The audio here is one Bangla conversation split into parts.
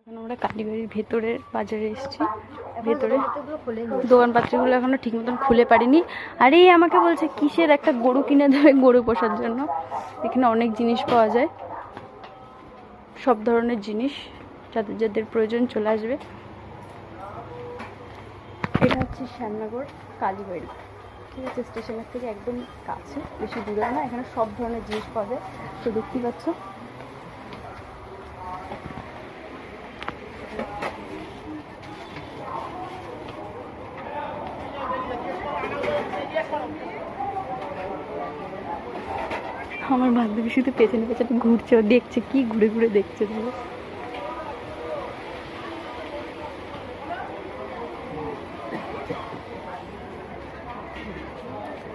এখন আমরা কালীবাড়ির ভেতরের বাজারে এসেছি। ভেতরে দোকানপাত্রগুলো এখনো ঠিক মতন খুলে পারিনি। আর এই আমাকে বলছে কিসের একটা গরু কিনে দেবে গরু পোষার জন্য। এখানে অনেক জিনিস পাওয়া যায়, সব ধরনের জিনিস, যাদের যাদের প্রয়োজন চলে আসবে। এটা হচ্ছে শ্যামনগর কালীবাড়ি, ঠিক আছে? স্টেশনের থেকে একদম কাছে, বেশি দূরে না। এখানে সব ধরনের জিনিস পাওয়া যায়। তো দেখতেই পাচ্ছ আমার বান্ধবী শুধু পেছনে পেছনে ঘুরছে, ও দেখছে কি ঘুরে ঘুরে দেখছে। তাহলে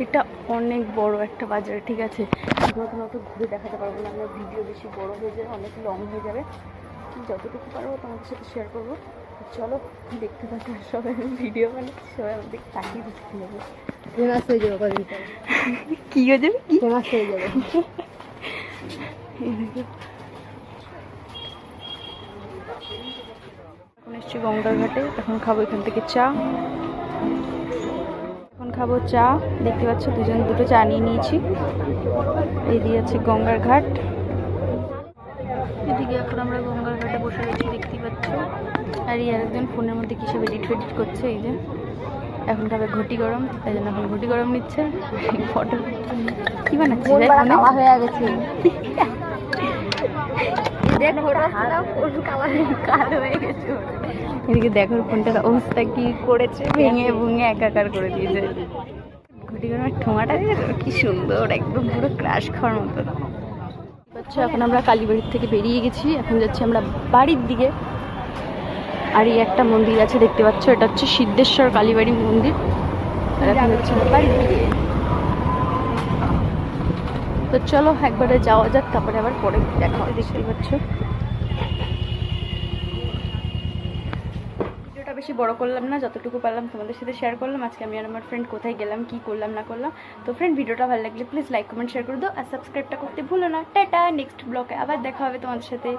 এটা অনেক বড় একটা বাজার, ঠিক আছে? এখন অত ঘুরে দেখাতে পারবো না, আমার ভিডিও বেশি বড় হয়ে যাবে, অনেক লং হয়ে যাবে। যতটুকু পারবো তোমাদের সাথে শেয়ার করবো। চলো দেখতে থাকো, সবাই ভিডিও বানাচ্ছি, সবাই আমাদের তাকিয়ে দেখতে যাবে। ফেমাস হয়ে যাবে কদিন পরে। কি হয়ে যাবে? কি ফেমাস হয়ে যাবে। এখন এসছি গঙ্গার ঘাটে, এখন খাবো এখান থেকে চা। এখন খাবো চা, দেখতে পাচ্ছ দুটো চা নিয়ে নিয়েছি। এদিকে আছে গঙ্গার ঘাট, এদিকে এখন আমরা গঙ্গার ঘাটে বসে রয়েছি, দেখতেই পাচ্ছ। আর এই একজন ফোনের মধ্যে কিসব এডিট করছে। এই যে এখন খাবে ঘটি গরম, তাই জন্য এখন ঘটি গরম নিচ্ছে। ফটো কি বানাচ্ছি হয়ে গেছে। এদিকে দেখো ফোনটার অবস্থা কি করেছে, ভেঙে ভুঙে একাকার করে দিয়েছে। ঘটি গরমের ঠোঙাটা কি সুন্দর, একদম পুরো ক্রাশ খাওয়ার মতো। আচ্ছা, এখন আমরা কালীবাড়ির থেকে বেরিয়ে গেছি, এখন যাচ্ছি আমরা বাড়ির দিকে। আর এই একটা মন্দির আছে দেখতে পাচ্ছ, এটা হচ্ছে সিদ্ধেশ্বর কালীবাড়ি মন্দির। আর এখন যাচ্ছি আমরা বাড়ির দিকে। তো চলো একবারে যাওয়া যাক, তারপরে আবার পরে দেখা হয়। দেখতেই পাচ্ছ ভিডিওটা বেশি বড় করলাম না, যতটুকু পারলাম তোমাদের সাথে শেয়ার করলাম। আজকে আমি আর আমার ফ্রেন্ড কোথায় গেলাম, কি করলাম না করলাম। তো ফ্রেন্ড, ভিডিওটা ভালো লাগলে প্লিজ লাইক কমেন্ট শেয়ার করে দাও, আর সাবস্ক্রাইবটা করতে ভুলো না। টাটা, নেক্সট ব্লগে আবার দেখা হবে তোমাদের সাথে।